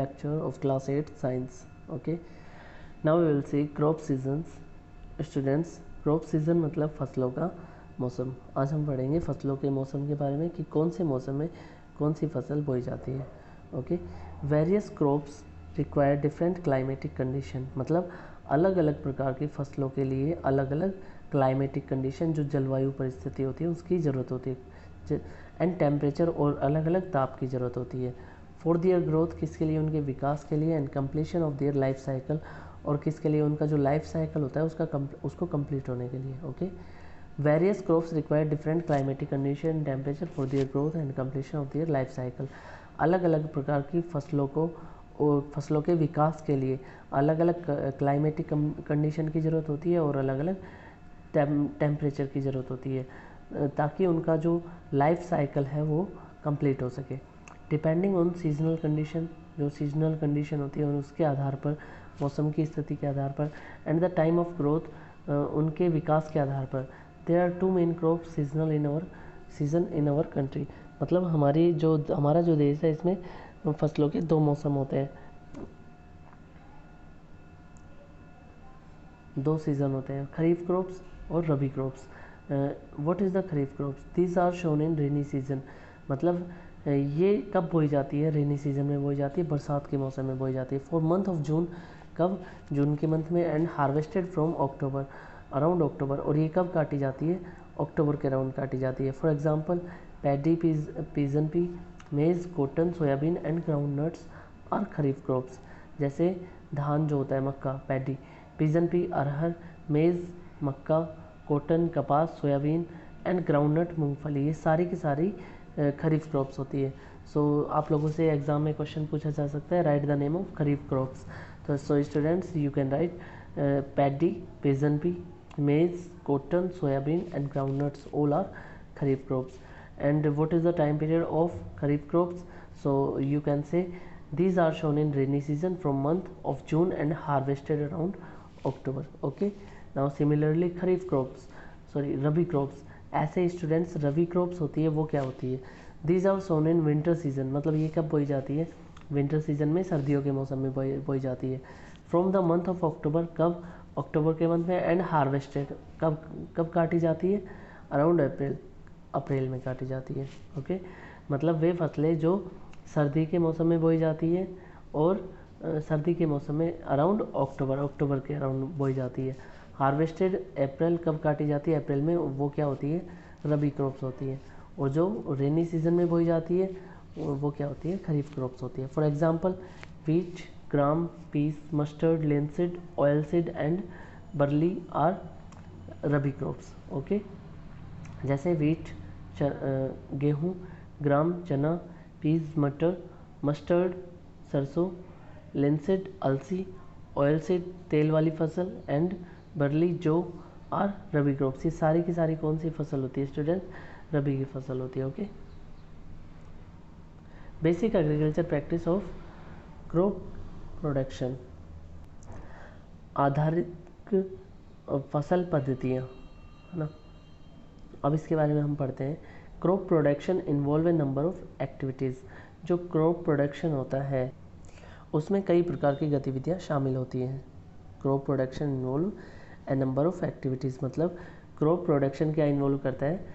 lecture of class 8 science. Okay, now we will see crop seasons. Students, crop season मतलब फसलों का मौसम. आज हम पढ़ेंगे फसलों के मौसम के बारे में कि कौन से मौसम में कौन सी फसल बोई जाती है. Okay, various crops require different climatic condition, मतलब अलग अलग प्रकार की फसलों के लिए अलग अलग क्लाइमेटिक कंडीशन, जो जलवायु परिस्थिति होती है उसकी ज़रूरत होती है, एंड टेम्परेचर, और अलग अलग ताप की ज़रूरत होती है. फॉर दियर ग्रोथ, किसके लिए, उनके विकास के लिए, and completion of their life cycle, और किसके लिए, उनका जो लाइफ साइकिल होता है उसको कंप्लीट होने के लिए. Okay, various crops require different climatic condition, temperature for their growth and completion of their life cycle. अलग अलग प्रकार की फसलों को और फसलों के विकास के लिए अलग अलग क्लाइमेटिक कंडीशन की ज़रूरत होती है और अलग अलग टेम्परेचर की ज़रूरत होती है, ताकि उनका जो लाइफ साइकिल है वो कंप्लीट हो सके. डिपेंडिंग ऑन सीजनल कंडीशन, जो सीजनल कंडीशन होती है उसके आधार पर, मौसम की स्थिति के आधार पर, and the time of growth, उनके विकास के आधार पर. There are two main crop seasonal in our country, मतलब हमारा जो देश है इसमें फसलों के दो मौसम होते हैं, दो सीज़न होते हैं, खरीफ क्रॉप्स और rabi crops. What is the kharif crops? These are shown in rainy season, मतलब ये कब बोई जाती है? रेनी सीजन में बोई जाती है, बरसात के मौसम में बोई जाती है. फॉर मंथ ऑफ जून, कब? जून के मंथ में. And harvested from October, around अक्टूबर, और ये कब काटी जाती है? अक्टूबर के अराउंड काटी जाती है. For example, paddy, pigeon pea, maize, cotton, soybean and ground nuts are kharif crops. जैसे धान जो होता है, मक्का, पैडी, पीजन पी, अरहर, मेज़, मक्का, कॉटन, कपास, सोयाबीन एंड ग्राउंडनट, मूंगफली, ये सारी की सारी खरीफ क्रॉप्स होती है. सो आप लोगों से एग्जाम में क्वेश्चन पूछा जा सकता है, write the name of kharif crops. तो so students, you can write paddy, pigeon pea, maize, cotton, soybean and groundnuts, all are kharif crops. And what is the time period of kharif crops? So you can say these are shown in rainy season from month of June and harvested around October. Okay, now similarly kharif crops, rabi crops. ऐसे students, रबी crops होती है वो क्या होती है? These are shown in winter season, मतलब ये कब बोई जाती है? विंटर सीजन में, सर्दियों के मौसम में बोई जाती है. From the month of October, कब? अक्टूबर के मंथ में. एंड हार्वेस्टेड, कब काटी जाती है? अराउंड अप्रैल में काटी जाती है. ओके, मतलब वे फसलें जो सर्दी के मौसम में बोई जाती है और सर्दी के मौसम में अराउंड अक्टूबर के अराउंड बोई जाती है. हार्वेस्टेड अप्रैल, कब काटी जाती है? अप्रैल में. वो क्या होती है? रबी क्रॉप्स होती है. और जो रेनी सीजन में बोई जाती है वो क्या होती है? खरीफ क्रॉप्स होती है. For example, wheat, gram, peas, mustard, linseed, oilseed and barley are rabi crops. Okay, जैसे वीट, गेहूँ, ग्राम, चना, पीस, मटर, मस्टर्ड, सरसों, लिनसीड, अलसी, ऑयलसीड, तेल वाली फसल, एंड बर्ली, जौ और रबी क्रॉप्स. ये सारी की सारी कौन सी फसल होती है स्टूडेंट? रबी की फसल होती है. Okay, basic agriculture practice of crop production, आधारित फसल पद्धतियाँ, है ना. अब इसके बारे में हम पढ़ते हैं. Crop production involve A number of activities. जो क्रॉप प्रोडक्शन होता है उसमें कई प्रकार की गतिविधियां शामिल होती हैं. Crop production involve A number of activities, मतलब क्रॉप प्रोडक्शन क्या इन्वॉल्व करता है,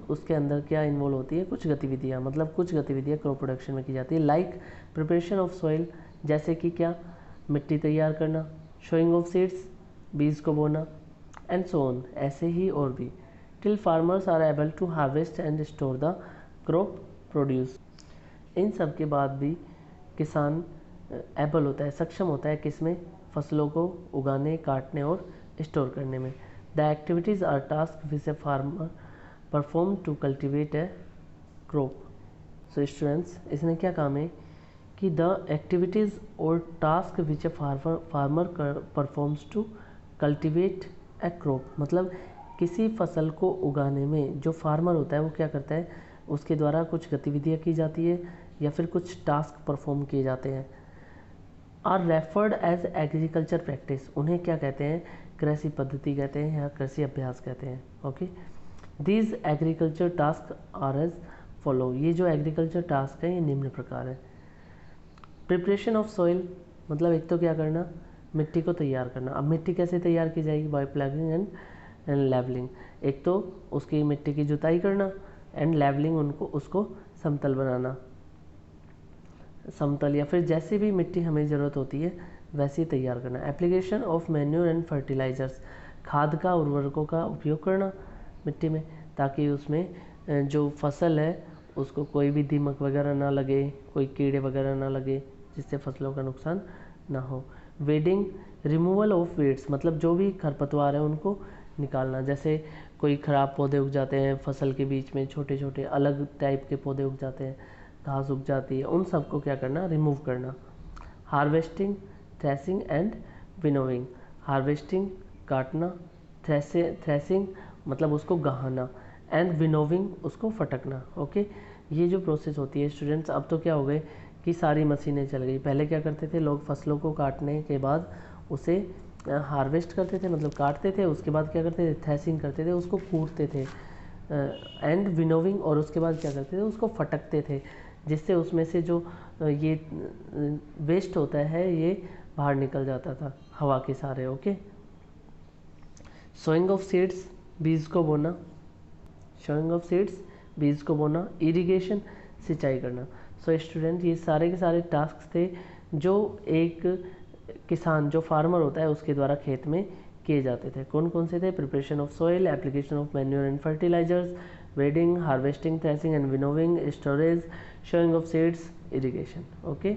उसके अंदर क्या इन्वॉल्व होती है? कुछ गतिविधियाँ, मतलब कुछ गतिविधियाँ क्रॉप प्रोडक्शन में की जाती है. लाइक प्रिपरेशन ऑफ सॉइल, जैसे कि क्या? मिट्टी तैयार करना. शोइंग ऑफ सीड्स, बीज को बोना, एंड सो ऑन, ऐसे ही और भी. Till farmers are able to harvest and store the crop produce. इन सब के बाद भी किसान एबल होता है, सक्षम होता है किसमें? फसलों को उगाने, काटने और स्टोर करने में. The activities are task which a farmer perform to cultivate a crop. So students, इसमें क्या काम है कि द एक्टिविटीज़ और task which a farmer performs to cultivate a crop, मतलब किसी फसल को उगाने में जो फार्मर होता है वो क्या करता है? उसके द्वारा कुछ गतिविधियाँ की जाती है या फिर कुछ टास्क परफॉर्म किए जाते हैं. Are referred as agriculture practice, उन्हें क्या कहते हैं? कृषि पद्धति कहते हैं या कृषि अभ्यास कहते हैं. Okay, these agriculture task are as follow. ये जो एग्रीकल्चर टास्क है ये निम्न प्रकार है. प्रिपरेशन ऑफ सॉइल मतलब एक तो क्या करना, मिट्टी को तैयार करना। अब मिट्टी कैसे तैयार की जाएगी, बाय प्लगिंग एंड लेवलिंग। एक तो उसकी मिट्टी की जुताई करना एंड लेवलिंग, उनको उसको समतल बनाना, समतल या फिर जैसी भी मिट्टी हमें ज़रूरत होती है वैसे ही तैयार करना। Application of manure and fertilisers, खाद का उर्वरकों का उपयोग करना मिट्टी में, ताकि उसमें जो फसल है उसको कोई भी दीमक वगैरह ना लगे, कोई कीड़े वगैरह ना लगे, जिससे फसलों का नुकसान ना हो। वेडिंग, रिमूवल ऑफ वेड्स मतलब जो भी खरपतवार है उनको निकालना। जैसे कोई ख़राब पौधे उग जाते हैं फसल के बीच में, छोटे छोटे अलग टाइप के पौधे उग जाते हैं, घास उग जाती है, उन सबको क्या करना, रिमूव करना। Harvesting, threshing and winnowing. Harvesting काटना, थ्रेसिंग मतलब उसको गहाना, एंड विनोविंग उसको फटकना। ओके, ये जो प्रोसेस होती है स्टूडेंट्स, अब तो क्या हो गए कि सारी मशीनें चल गई। पहले क्या करते थे लोग, फसलों को काटने के बाद उसे हार्वेस्ट करते थे, मतलब काटते थे, उसके बाद क्या करते थे, थ्रेसिंग करते थे, उसको कूटते थे, एंड विनोविंग, और उसके बाद क्या करते थे, उसको फटकते थे, जिससे उसमें से जो ये वेस्ट होता है ये बाहर निकल जाता था हवा के सहारे। ओके, सोइंग ऑफ सीड्स, बीज को बोना, सोइंग ऑफ सीड्स बीज को बोना। इरिगेशन, सिंचाई करना। सो स्टूडेंट, ये सारे के सारे टास्क थे जो एक किसान, जो फार्मर होता है, उसके द्वारा खेत में किए जाते थे। कौन कौन से थे, preparation of soil, application of manure and fertilisers, weeding, harvesting, threshing and winnowing, storage, sowing of seeds, irrigation. Okay.